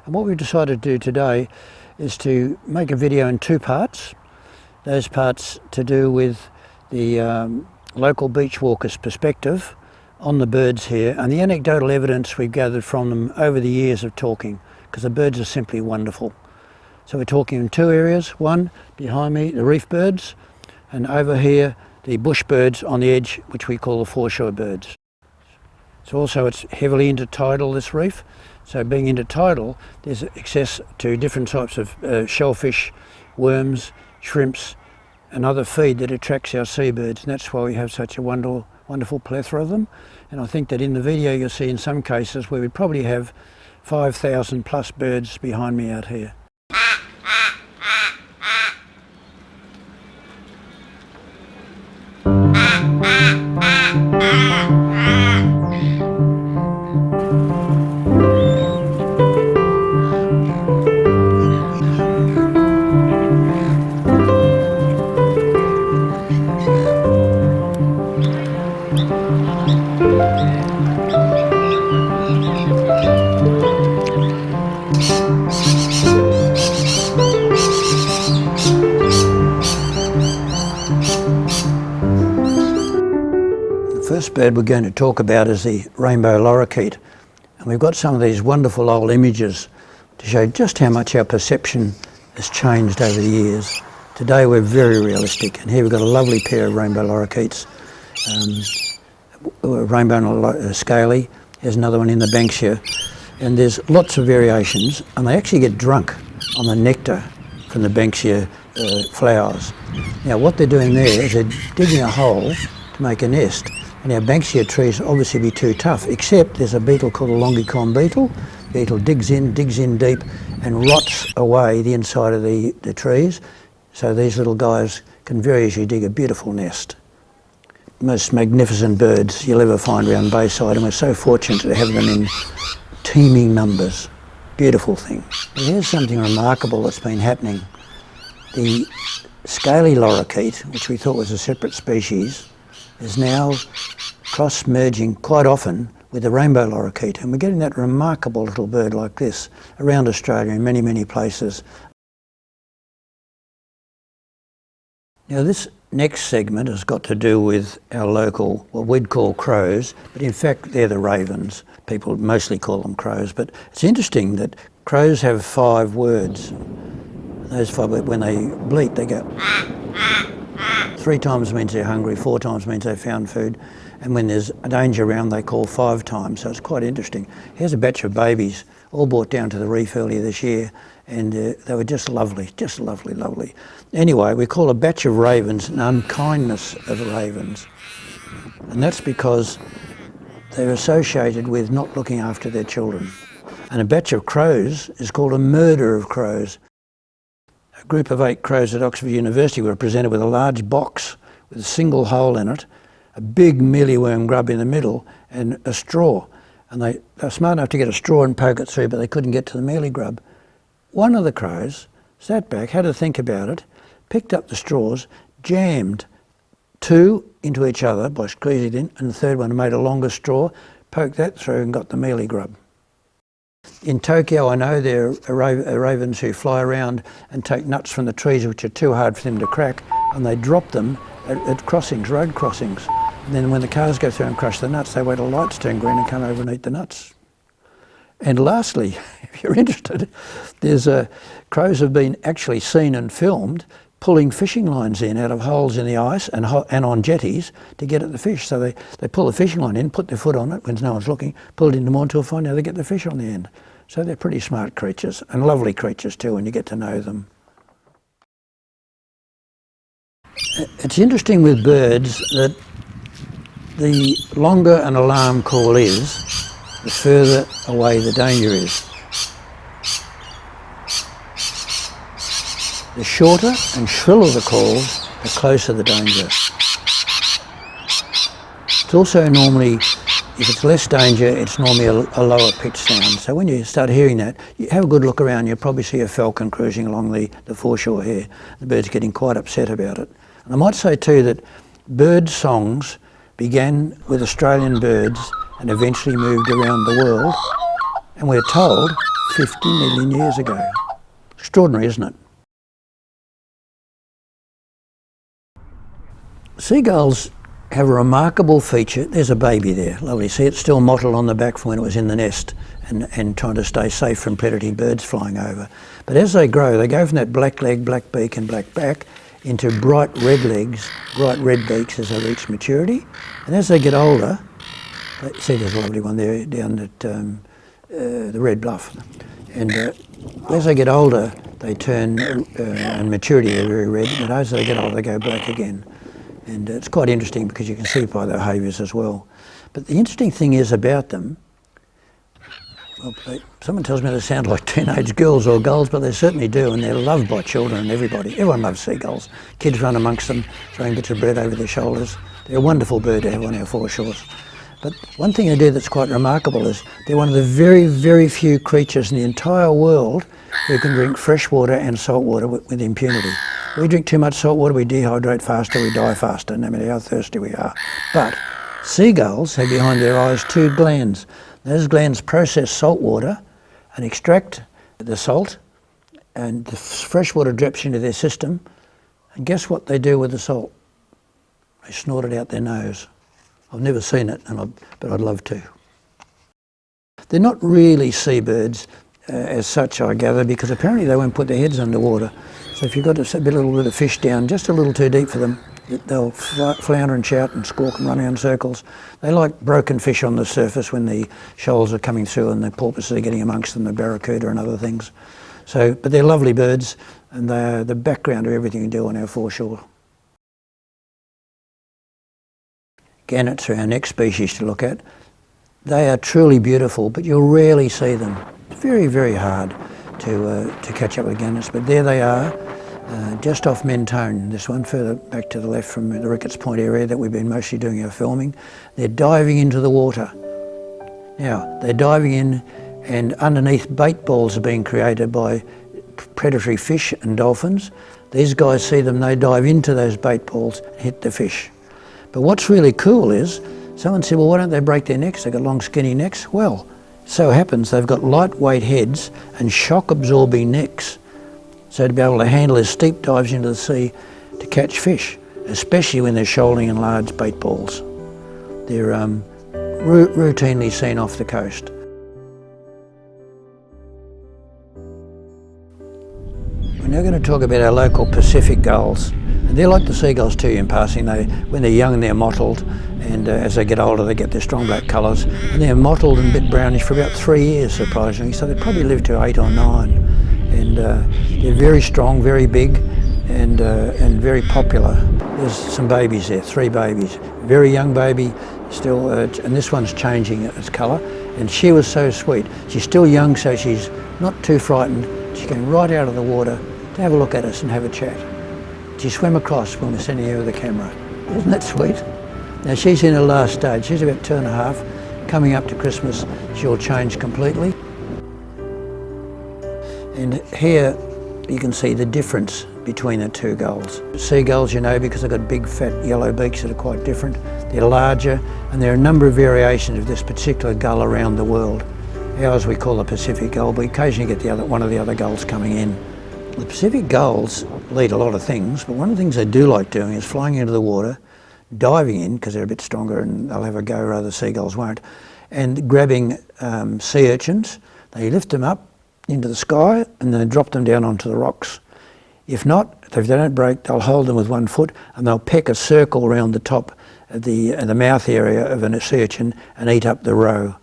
And what we've decided to do today is to make a video in two parts. Those parts to do with the local beach walkers' perspective on the birds here and the anecdotal evidence we've gathered from them over the years of talking, because the birds are simply wonderful. So we're talking in two areas. One, behind me, the reef birds, and over here, the bush birds on the edge, which we call the foreshore birds. So also it's heavily intertidal, this reef. So being intertidal, there's access to different types of shellfish, worms, shrimps, and other feed that attracts our seabirds, and that's why we have such a wonderful plethora of them. And I think that in the video you'll see in some cases where we probably have 5,000 plus birds behind me out here. The first bird we're going to talk about is the rainbow lorikeet, and we've got some of these wonderful old images to show just how much our perception has changed over the years. Today we're very realistic, and here we've got a lovely pair of rainbow lorikeets, rainbow scaly. There's another one in the banks here, and there's lots of variations, and they actually get drunk on the nectar from the banksia flowers. Now what they're doing there is they're digging a hole to make a nest. And our banksia trees obviously be too tough, except there's a beetle called a longicon beetle. The beetle digs in deep and rots away the inside of the trees. So these little guys can very easily dig a beautiful nest. Most magnificent birds you'll ever find around Bayside, and we're so fortunate to have them in teeming numbers. Beautiful thing. But here's something remarkable that's been happening. The scaly lorikeet, which we thought was a separate species, is now cross-merging quite often with the rainbow lorikeet, and we're getting that remarkable little bird like this around Australia in many, many places. Now this next segment has got to do with our local, what we'd call crows, but in fact they're the ravens. People mostly call them crows, but it's interesting that crows have 5 words. Those 5 words, when they bleat, they go 3 times means they're hungry, 4 times means they found food, and when there's a danger around they call 5 times, so it's quite interesting. Here's a batch of babies, all brought down to the reef earlier this year, and they were just lovely, lovely. Anyway, we call a batch of ravens an unkindness of ravens, and that's because they're associated with not looking after their children. And a batch of crows is called a murder of crows. A group of 8 crows at Oxford University were presented with a large box with a single hole in it, a big mealyworm grub in the middle, and a straw. And they were smart enough to get a straw and poke it through, but they couldn't get to the mealy grub. One of the crows sat back, had to think about it, picked up the straws, jammed 2 into each other by squeezing it in, and the third one made a longer straw, poked that through and got the mealy grub. In Tokyo, I know there are ravens who fly around and take nuts from the trees which are too hard for them to crack, and they drop them at crossings, road crossings. And then when the cars go through and crush the nuts, they wait till lights turn green and come over and eat the nuts. And lastly, if you're interested, there's crows have been actually seen and filmed pulling fishing lines in out of holes in the ice and on jetties to get at the fish. So they pull the fishing line in, put their foot on it when no one's looking, pull it into more until finally they get the fish on the end. So they're pretty smart creatures, and lovely creatures too when you get to know them. It's interesting with birds that the longer an alarm call is, the further away the danger is. The shorter and shriller the calls, the closer the danger. It's also normally, if it's less danger, it's normally a lower pitch sound. So when you start hearing that, you have a good look around, you'll probably see a falcon cruising along the foreshore here. The bird's getting quite upset about it. And I might say too that bird songs began with Australian birds and eventually moved around the world And we're told 50 million years ago. Extraordinary, isn't it? Seagulls have a remarkable feature. There's a baby there, lovely. See, it's still mottled on the back from when it was in the nest and trying to stay safe from predatory birds flying over. But as they grow, they go from that black leg, black beak and black back into bright red legs, bright red beaks as they reach maturity. And as they get older, see there's a lovely one there down at the Red Bluff. And as they get older, they turn, and maturity they're very red, but as they get older they go black again. And it's quite interesting because you can see by their behaviours as well. But the interesting thing is about them, well, someone tells me they sound like teenage girls or gulls, but they certainly do, and they're loved by children and everybody. Everyone loves seagulls. Kids run amongst them, throwing bits of bread over their shoulders. They're a wonderful bird to have on our foreshores. But one thing they do that's quite remarkable is they're one of the very, very few creatures in the entire world who can drink fresh water and salt water with impunity. We drink too much salt water, we dehydrate faster, we die faster, no matter how thirsty we are. But seagulls have behind their eyes two glands. Those glands process salt water and extract the salt, and the fresh water drips into their system. And guess what they do with the salt? They snort it out their nose. I've never seen it, but I'd love to. They're not really seabirds as such, I gather, because apparently they won't put their heads underwater. So if you've got a little bit of fish down, just a little too deep for them, they'll flounder and shout and squawk and run around in circles. They like broken fish on the surface when the shoals are coming through and the porpoises are getting amongst them, the barracuda and other things. So, but they're lovely birds, and they're the background of everything we do on our foreshore. Gannets are our next species to look at. They are truly beautiful, but you'll rarely see them. It's very, very hard to catch up with gannets, but there they are, just off Mentone, this one further back to the left from the Ricketts Point area that we've been mostly doing our filming. They're diving into the water. Now, they're diving in, and underneath bait balls are being created by predatory fish and dolphins. These guys see them, they dive into those bait balls and hit the fish. But what's really cool is, someone said, well, why don't they break their necks? They've got long skinny necks. Well, so happens they've got lightweight heads and shock absorbing necks, so to be able to handle their steep dives into the sea to catch fish, especially when they're shoaling in large bait balls. They're routinely seen off the coast. We're now going to talk about our local Pacific gulls. And they're like the seagulls too in passing. When they're young they're mottled, and as they get older they get their strong black colours, and they're mottled and a bit brownish for about 3 years surprisingly, so they probably live to 8 or 9. And they're very strong, very big, and very popular. There's some babies there, 3 babies. Very young baby still, and this one's changing its colour, and she was so sweet. She's still young, so she's not too frightened. She came right out of the water to have a look at us and have a chat. She swam across when we're sending her with the camera. Isn't that sweet? Now she's in her last stage. She's about 2.5. Coming up to Christmas, she'll change completely. And here you can see the difference between the two gulls. Seagulls, you know, because they've got big fat yellow beaks that are quite different. They're larger, and there are a number of variations of this particular gull around the world. Ours we call the Pacific gull, but occasionally get one of the other gulls coming in. The Pacific gulls lead a lot of things, but one of the things they do like doing is flying into the water, diving in, because they're a bit stronger and they'll have a go, rather seagulls won't, and grabbing sea urchins. They lift them up into the sky and then drop them down onto the rocks. If not, if they don't break, they'll hold them with one foot and they'll peck a circle around the top of the mouth area of a sea urchin and eat up the roe.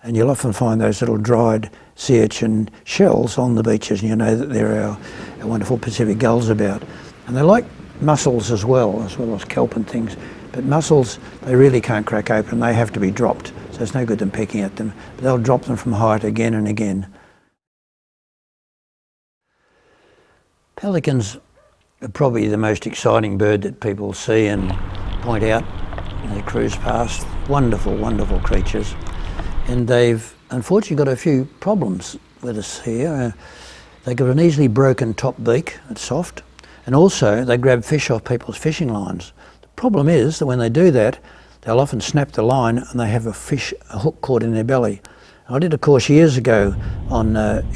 And you'll often find those little dried sea urchin shells on the beaches, and you know that they're our wonderful Pacific gulls about. And they like mussels as well as kelp and things. But mussels, they really can't crack open. They have to be dropped, so it's no good them pecking at them. But they'll drop them from height again and again. Pelicans are probably the most exciting bird that people see and point out when they cruise past. Wonderful, wonderful creatures. And they've unfortunately got a few problems with us here. They've got an easily broken top beak, it's soft, and also they grab fish off people's fishing lines. The problem is that when they do that, they'll often snap the line and they have a hook caught in their belly. I did a course years ago on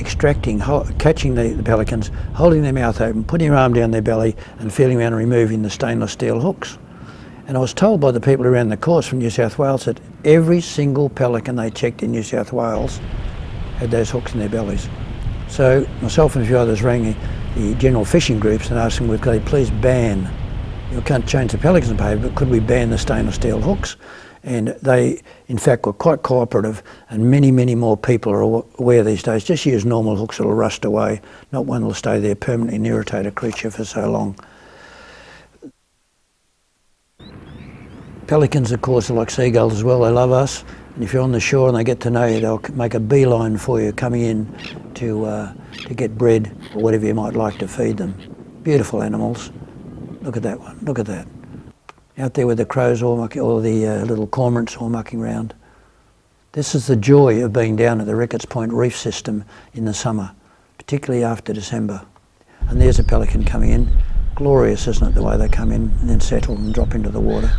catching the pelicans, holding their mouth open, putting your arm down their belly and feeling around and removing the stainless steel hooks. And I was told by the people who ran the course from New South Wales that every single pelican they checked in New South Wales had those hooks in their bellies. So myself and a few others rang the general fishing groups and asked them, could they please ban, you can't change the pelicans behaviour, but could we ban the stainless steel hooks? And they, in fact, were quite cooperative, and many, many more people are aware these days. Just use normal hooks that'll rust away, not one that'll stay there permanently and irritate a creature for so long. Pelicans, of course, are like seagulls as well. They love us, and if you're on the shore and they get to know you, they'll make a beeline for you coming in to get bread or whatever you might like to feed them. Beautiful animals. Look at that one. Look at that. Out there with the crows or the little cormorants all mucking around. This is the joy of being down at the Ricketts Point Reef system in the summer, particularly after December. And there's a pelican coming in. Glorious, isn't it, the way they come in and then settle and drop into the water.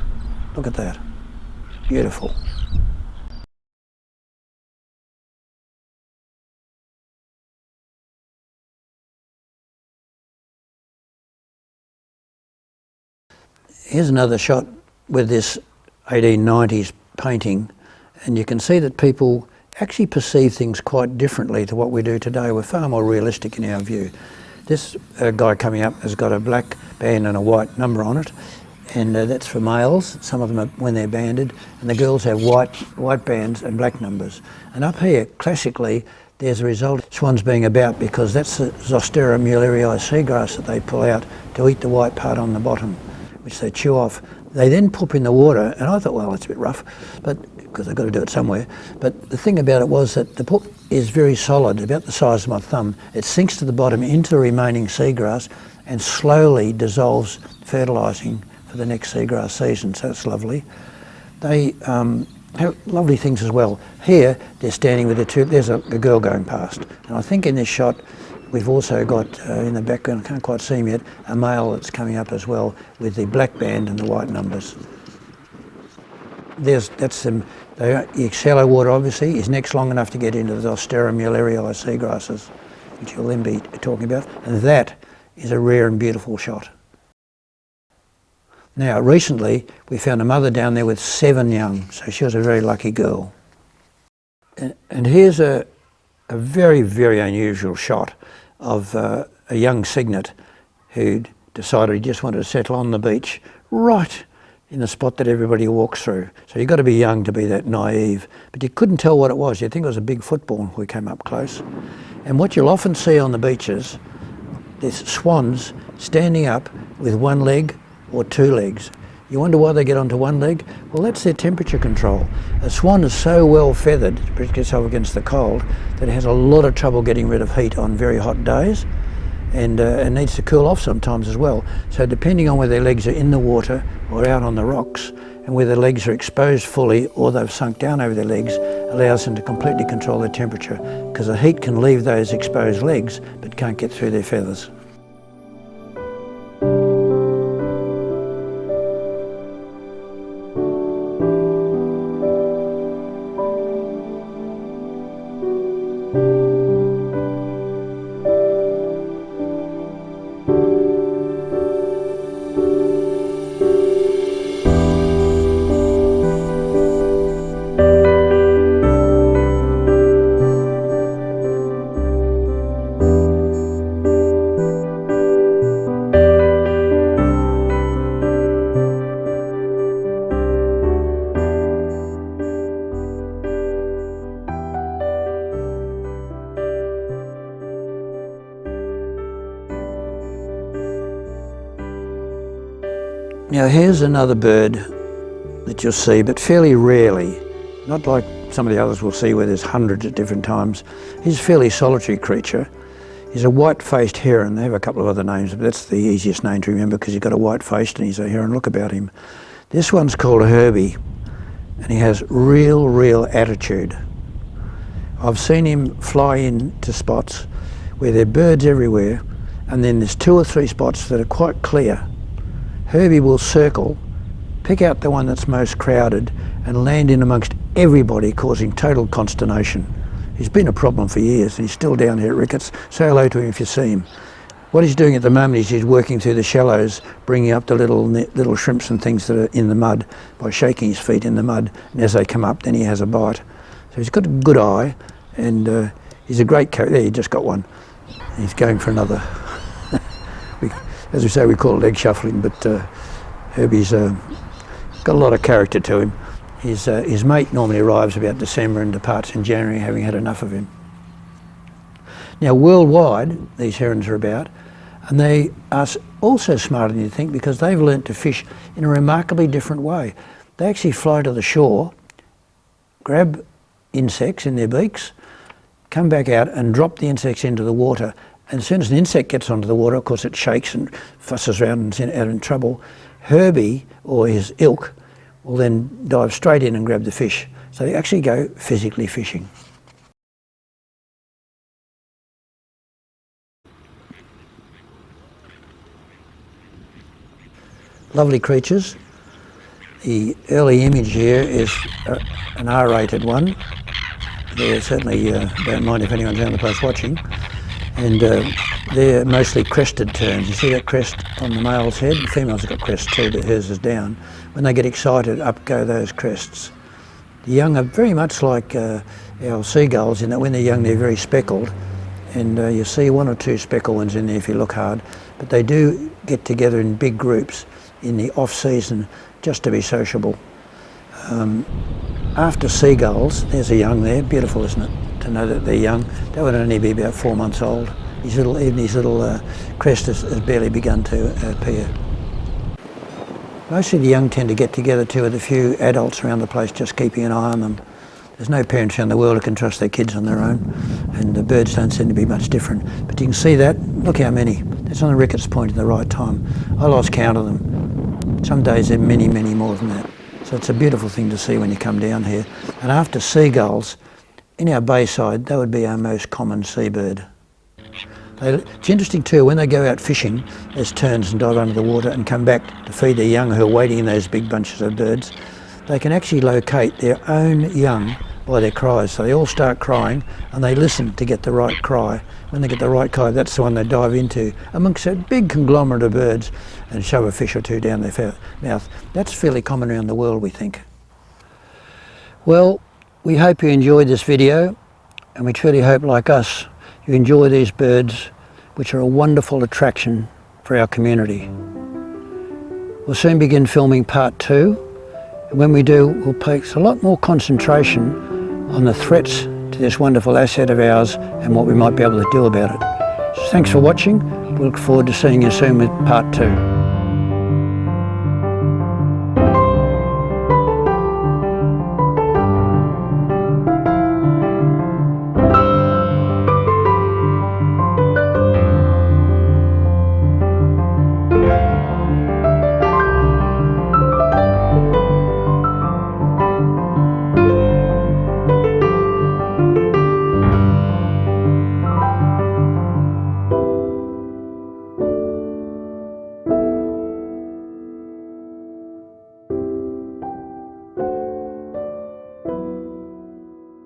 Look at that. Beautiful. Here's another shot with this 1890s painting, and you can see that people actually perceive things quite differently to what we do today. We're far more realistic in our view. This guy coming up has got a black band and a white number on it, and that's for males. Some of them are when they're banded, and the girls have white bands and black numbers. And up here, classically, there's a result of swans being about because that's the Zostera mulerii seagrass that they pull out to eat the white part on the bottom, which they chew off. They then poop in the water, and I thought, well, that's a bit rough, but because they've got to do it somewhere. But the thing about it was that the poop is very solid, about the size of my thumb. It sinks to the bottom into the remaining seagrass and slowly dissolves, fertilising for the next seagrass season, so it's lovely. They have lovely things as well. Here, they're standing with there's a girl going past, and I think in this shot, we've also got in the background, I can't quite see him yet, a male that's coming up as well with the black band and the white numbers. That's them. The shallow water, obviously, his neck's long enough to get into the Zostera mulerii seagrasses, which you'll then be talking about, and that is a rare and beautiful shot. Now, recently, we found a mother down there with 7 young, so she was a very lucky girl. And here's a very, very unusual shot of a young cygnet who'd decided he just wanted to settle on the beach right in the spot that everybody walks through. So you've got to be young to be that naive, but you couldn't tell what it was. You'd think it was a big football when we came up close. And what you'll often see on the beaches, there's swans standing up with one leg or 2 legs. You wonder why they get onto one leg? Well, that's their temperature control. A swan is so well feathered to protect itself against the cold that it has a lot of trouble getting rid of heat on very hot days, and needs to cool off sometimes as well. So depending on whether their legs are in the water or out on the rocks, and whether their legs are exposed fully or they've sunk down over their legs, allows them to completely control their temperature, because the heat can leave those exposed legs but can't get through their feathers. Now here's another bird that you'll see, but fairly rarely. Not like some of the others we'll see where there's hundreds at different times. He's a fairly solitary creature. He's a white-faced heron. They have a couple of other names, but that's the easiest name to remember because he's got a white face and he's a heron. Look about him. This one's called Herbie, and he has real attitude. I've seen him fly into spots where there are birds everywhere, and then there's 2 or 3 spots that are quite clear. Herbie will circle, pick out the one that's most crowded, and land in amongst everybody, causing total consternation. He's been a problem for years and he's still down here at Ricketts. Say hello to him if you see him. What he's doing at the moment is he's working through the shallows, bringing up the little shrimps and things that are in the mud by shaking his feet in the mud, and as they come up then he has a bite. So he's got a good eye, and he's a great character. There, he just got one. He's going for another. As we say, we call it leg shuffling, but Herbie's got a lot of character to him. His mate normally arrives about December and departs in January, having had enough of him. Now, worldwide, these herons are about, and they are also smarter than you think because they've learnt to fish in a remarkably different way. They actually fly to the shore, grab insects in their beaks, come back out and drop the insects into the water. And as soon as an insect gets onto the water, of course it shakes and fusses around and is out in trouble. Herbie, or his ilk, will then dive straight in and grab the fish. So they actually go physically fishing. Lovely creatures. The early image here is an R-rated one. They certainly don't mind if anyone's around the place watching. And they're mostly crested terns. You see that crest on the male's head? The female's got crests too, but hers is down. When they get excited, up go those crests. The young are very much like our sea gulls in that when they're young they're very speckled, and you see one or two speckled ones in there if you look hard, but they do get together in big groups in the off-season just to be sociable. After sea gulls, there's a young there, beautiful isn't it, to know that they're young. That would only be about 4 months old. Even his little crest has barely begun to appear. Most of the young tend to get together too with a few adults around the place just keeping an eye on them. There's no parents around the world who can trust their kids on their own, and the birds don't seem to be much different. But you can see that, look how many. That's on the Ricketts point at the right time. I lost count of them. Some days there are many, many more than that. So it's a beautiful thing to see when you come down here. And after sea gulls, in our Bayside, that would be our most common seabird. It's interesting too, when they go out fishing as terns and dive under the water and come back to feed their young who are waiting in those big bunches of birds, they can actually locate their own young by their cries. So they all start crying and they listen to get the right cry. When they get the right cry, that's the one they dive into amongst a big conglomerate of birds and shove a fish or two down their mouth. That's fairly common around the world, we think. Well, we hope you enjoyed this video, and we truly hope, like us, you enjoy these birds, which are a wonderful attraction for our community. We'll soon begin filming part 2, and when we do, we'll place a lot more concentration on the threats to this wonderful asset of ours and what we might be able to do about it. So thanks for watching. We look forward to seeing you soon with part 2.